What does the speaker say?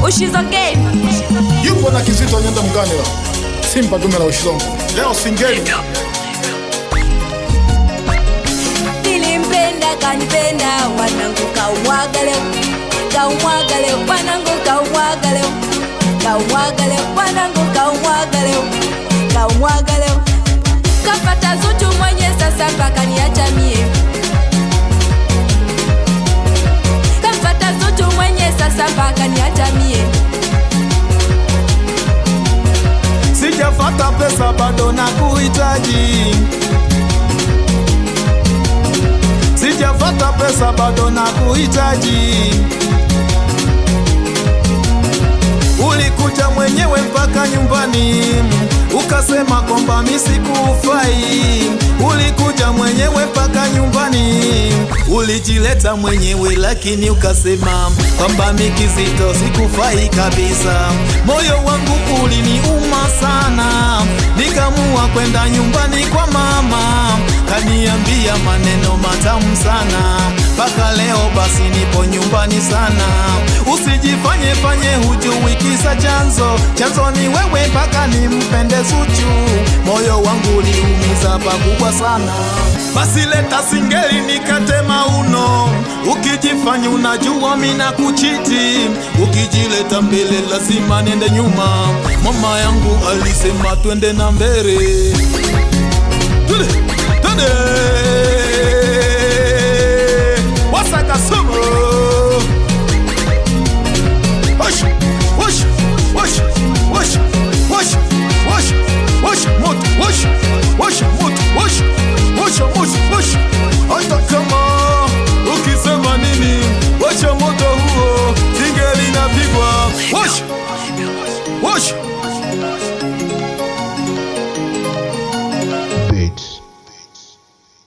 Ushizongeli yupo na Kizito Nyanda Mganela, Simba dume la Ushizongo. Leo singeli nilimpenda kanipenda, wanangu kaumwaga leo, kaumwaga leo, wanangu kaumwaga leo, kaumwaga leo, wanangu kaumwaga leo, kaumwaga leo. Kapata Zuchu mwenye sasa mpaka niacha mie. Kapata Zuchu mwenye sasa mpaka niacha mie. Sijafata pesa bado na kuhitaji, sijafata pesa bado na kuhitaji. Ulikuja mwenyewe mpaka nyumbani, ukasema kwamba mimi sikufai. Ulikuja mwenyewe mpaka nyumbani, ulijileta mwenyewe lakini ukasema kwamba mimi Kizito sikufai kabisa. Moyo wangu uliniuma sana, nikamua kwenda nyumbani kwa mama, kaniambia maneno matamu sana. Paka leo basi nipo nyumbani sana. Usijifanye fanye hujui kisa chanzo, chanzo ni wewe mpaka nimpende Zuchu. Moyo wangu uliumiza pakubwa sana. Basi leta singeli nikate mauno, ukijifanya unajua mimi nakuchiti. Ukijileta mbele lazima nende nyuma, mama yangu alisema twende na mbele. Tude wasaka sumo. Wash wash wash wash wash wash wash moto wash wash moto wash wash moto wash. Hata kama ukisema nini, washa moto huo, singeli inapigwa. Wash wash